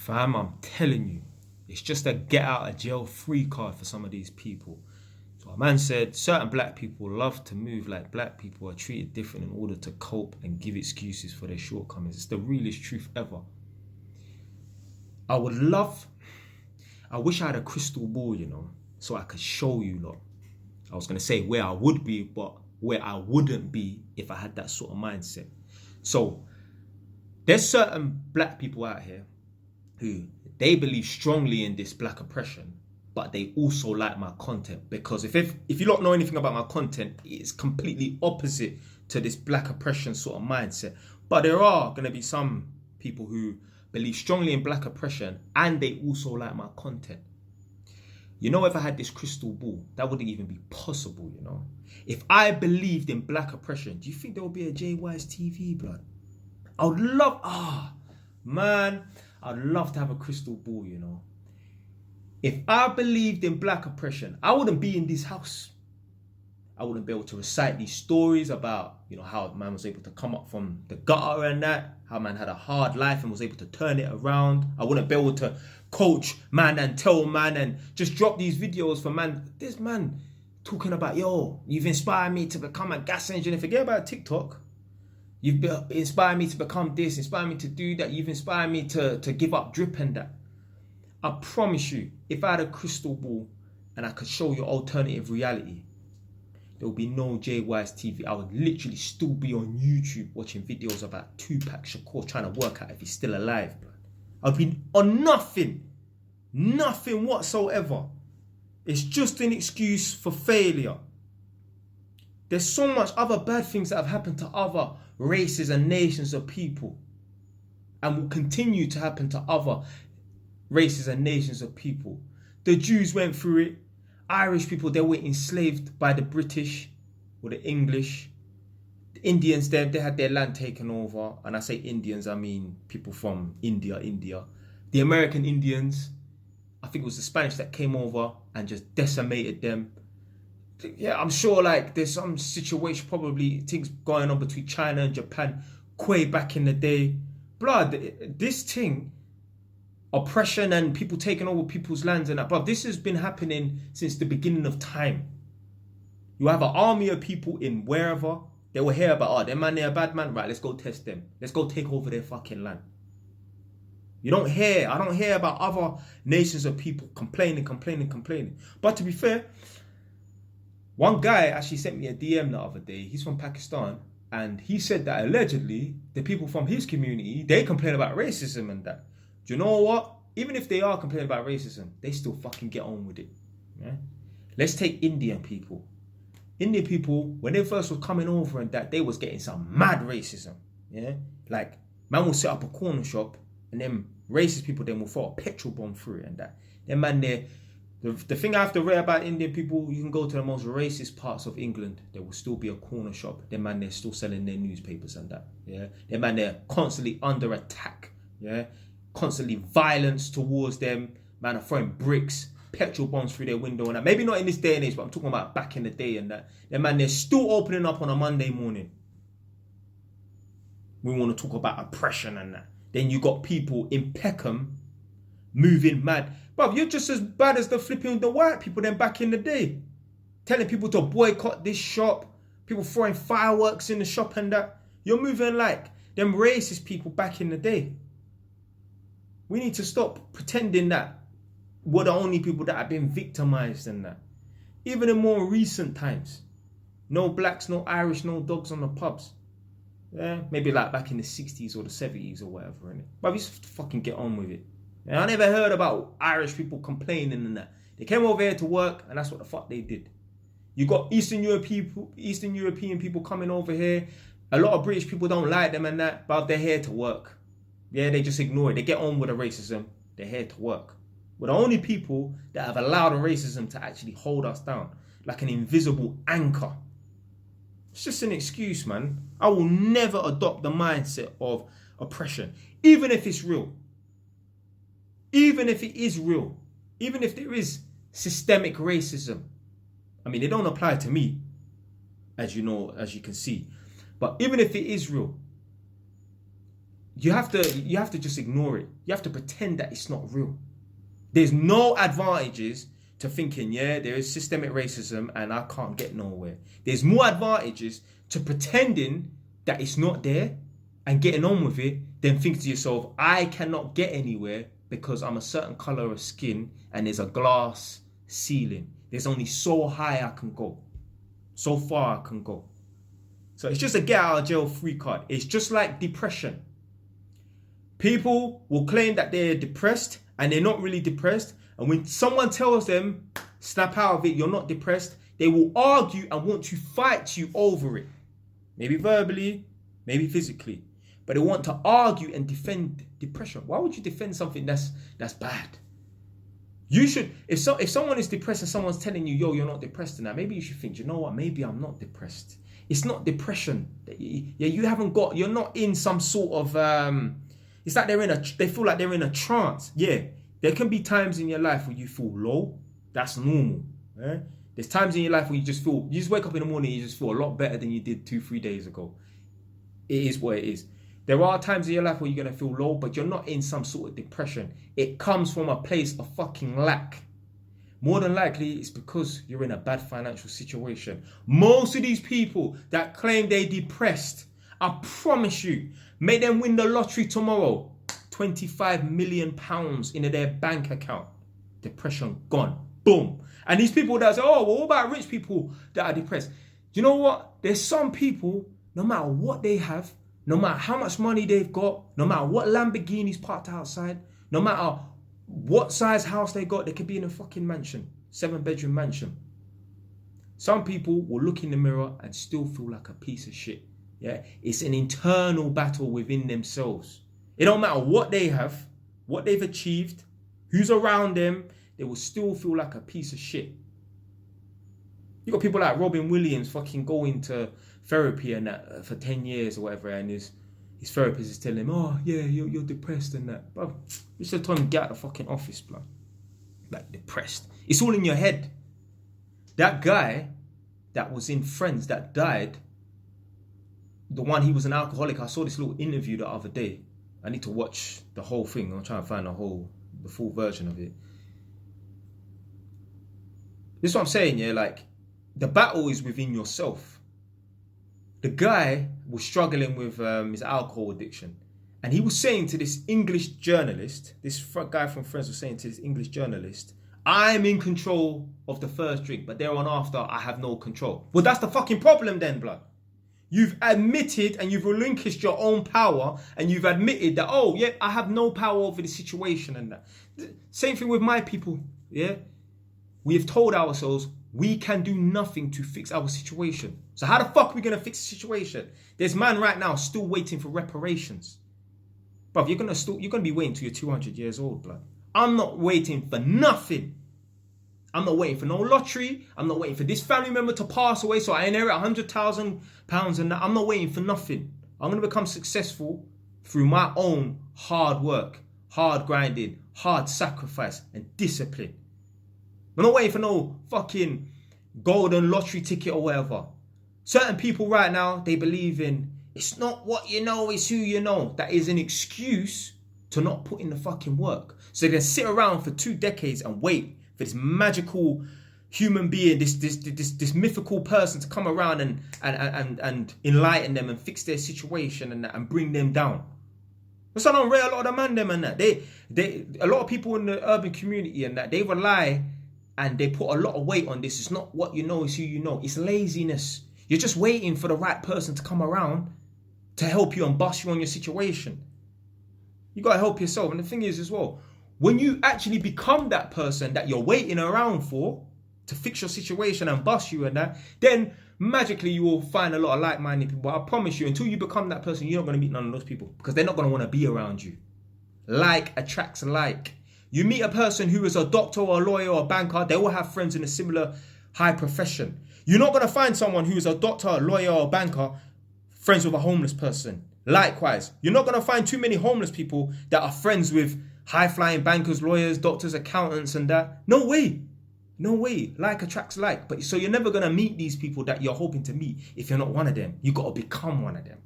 Fam, I'm telling you, it's just a get out of jail free card for some of these people. So a man said certain black people love to move like black people are treated different in order to cope and give excuses for their shortcomings. It's the realest truth ever. I would love, I wish I had a crystal ball, so I could show you lot. I was going to say where I would be, but where I wouldn't be if I had that sort of mindset. So there's certain black people out here who they believe strongly in this black oppression, but they also like my content, because if you don't know anything about my content, it's completely opposite to this black oppression sort of mindset. But there are going to be some people who believe strongly in black oppression and they also like my content. If I had this crystal ball, that wouldn't even be possible, If I believed in black oppression, do you think there would be a JWise TV, blood? I would love, I'd love to have a crystal ball, If I believed in black oppression, I wouldn't be in this house. I wouldn't be able to recite these stories about, how man was able to come up from the gutter and that, how man had a hard life and was able to turn it around. I wouldn't be able to coach man and tell man and just drop these videos for man. This man talking about, you've inspired me to become a gas engineer. Forget about TikTok. You've inspired me to become this, inspired me to do that. You've inspired me to give up drip and that. I promise you, if I had a crystal ball and I could show you alternative reality, there will be no JWise TV. I would literally still be on YouTube watching videos about Tupac Shakur trying to work out if he's still alive, bro. I've been on nothing whatsoever. It's just an excuse for failure. There's so much other bad things that have happened to other races and nations of people, and will continue to happen to other races and nations of people. The Jews went through it. Irish people, they were enslaved by the British or the English. The Indians, they had their land taken over. And I say Indians, I mean people from India. The American Indians, I think it was the Spanish that came over and just decimated them. Yeah, I'm sure there's some situation, probably things going on between China and Japan way back in the day. Blood, this thing, oppression and people taking over people's lands and that, but this has been happening since the beginning of time. You have an army of people in wherever, they will hear about, them man, they're a bad man, right, let's go test them. Let's go take over their fucking land. I don't hear about other nations of people complaining. But to be fair, one guy actually sent me a DM the other day. He's from Pakistan, and he said that allegedly the people from his community, they complain about racism and that. Do you know what? Even if they are complaining about racism, they still fucking get on with it. Yeah? Let's take Indian people. Indian people, when they first were coming over and that, they was getting some mad racism. Yeah? Man will set up a corner shop and them racist people then will throw a petrol bomb through it and that. Them man there, the thing I have to read about Indian people, you can go to the most racist parts of England, there will still be a corner shop. Them man, they're still selling their newspapers and that. Yeah? Them man, they're constantly under attack. Yeah? Constantly violence towards them. Man are throwing bricks, petrol bombs through their window and that. Maybe not in this day and age, but I'm talking about back in the day and that. Them man, they're still opening up on a Monday morning. We want to talk about oppression and that. Then you got people in Peckham moving mad. But you're just as bad as the white people then back in the day. Telling people to boycott this shop. People throwing fireworks in the shop and that. You're moving like them racist people back in the day. We need to stop pretending that we're the only people that have been victimized and that. Even in more recent times. No blacks, no Irish, no dogs on the pubs. Yeah, maybe back in the 60s or the 70s or whatever, innit? But we just fucking get on with it. And I never heard about Irish people complaining and that. They came over here to work and that's what the fuck they did. You got Eastern European people coming over here. A lot of British people don't like them and that, but they're here to work. Yeah, they just ignore it. They get on with the racism. They're here to work. We're the only people that have allowed the racism to actually hold us down, like an invisible anchor. It's just an excuse, man. I will never adopt the mindset of oppression, even if it's real. Even if it is real. Even if there is systemic racism. I mean, they don't apply to me, as you know, as you can see. But even if it is real, you have to just ignore it. You have to pretend that it's not real. There's no advantages to thinking, yeah, there is systemic racism and I can't get nowhere. There's more advantages to pretending that it's not there and getting on with it than think to yourself, I cannot get anywhere because I'm a certain color of skin and there's a glass ceiling. There's only so high I can go. So far I can go. So it's just a get out of jail free card. It's just like depression. People will claim that they're depressed and they're not really depressed. And when someone tells them, snap out of it, you're not depressed, they will argue and want to fight you over it. Maybe verbally, maybe physically. But they want to argue and defend depression. Why would you defend something that's bad? You should, if someone is depressed and someone's telling you, yo, you're not depressed enough, maybe you should think, you know what, maybe I'm not depressed. It's not depression. You're not in some sort of, it's like they feel like they're in a trance. Yeah, there can be times in your life where you feel low. That's normal. Eh? There's times in your life where you just wake up in the morning and you just feel a lot better than you did 2-3 days ago. It is what it is. There are times in your life where you're going to feel low, but you're not in some sort of depression. It comes from a place of fucking lack. More than likely, it's because you're in a bad financial situation. Most of these people that claim they're depressed, I promise you, make them win the lottery tomorrow. £25 million into their bank account. Depression gone. Boom. And these people that say, oh, well, what about rich people that are depressed? Do you know what? There's some people, no matter what they have, no matter how much money they've got, no matter what Lamborghini's parked outside, no matter what size house they got, they could be in a fucking mansion, 7-bedroom mansion. Some people will look in the mirror and still feel like a piece of shit. Yeah, it's an internal battle within themselves. It don't matter what they have, what they've achieved, who's around them, they will still feel like a piece of shit. You got people like Robin Williams fucking going to therapy and that for 10 years or whatever, and his therapist is telling him, oh yeah, you're depressed and that. Bro, you should tell him get out of the fucking office, bro. Like, depressed. It's all in your head. That guy that was in Friends that died, the one, he was an alcoholic. I saw this little interview the other day. I need to watch the whole thing. I'm trying to find the full version of it. This is what I'm saying, yeah, like, the battle is within yourself. The guy was struggling with his alcohol addiction. And he was saying to this English journalist, this guy from Friends was saying to this English journalist, I'm in control of the first drink, but thereon after, I have no control. Well, that's the fucking problem then, blood. You've admitted and you've relinquished your own power, and you've admitted that, oh, yeah, I have no power over the situation and that. Same thing with my people, yeah? We have told ourselves we can do nothing to fix our situation. So how the fuck are we going to fix the situation? There's man right now still waiting for reparations. Bruv, you're going to be waiting till you're 200 years old, blood. I'm not waiting for nothing. I'm not waiting for no lottery. I'm not waiting for this family member to pass away so I inherit £100,000 and that. I'm not waiting for nothing. I'm going to become successful through my own hard work, hard grinding, hard sacrifice and discipline. I'm not waiting for no fucking golden lottery ticket or whatever. Certain people right now, they believe in, it's not what you know, it's who you know. That is an excuse to not put in the fucking work. So they can sit around for 2 decades and wait for this magical human being, this mythical person to come around and enlighten them and fix their situation and bring them down. That's why I don't rate a lot of the man them and that. A lot of people in the urban community and that, they rely and they put a lot of weight on this. It's not what you know, it's who you know. It's laziness. You're just waiting for the right person to come around to help you and bust you on your situation. You got to help yourself. And the thing is as well, when you actually become that person that you're waiting around for to fix your situation and bust you and that, then magically you will find a lot of like-minded people. But I promise you, until you become that person, you're not going to meet none of those people because they're not going to want to be around you. Like attracts like. You meet a person who is a doctor or a lawyer or a banker, they will have friends in a similar high profession. You're not going to find someone who is a doctor, a lawyer or a banker friends with a homeless person. Likewise, you're not going to find too many homeless people that are friends with high-flying bankers, lawyers, doctors, accountants and that. No way. No way. Like attracts like. But so you're never going to meet these people that you're hoping to meet if you're not one of them. You got to become one of them.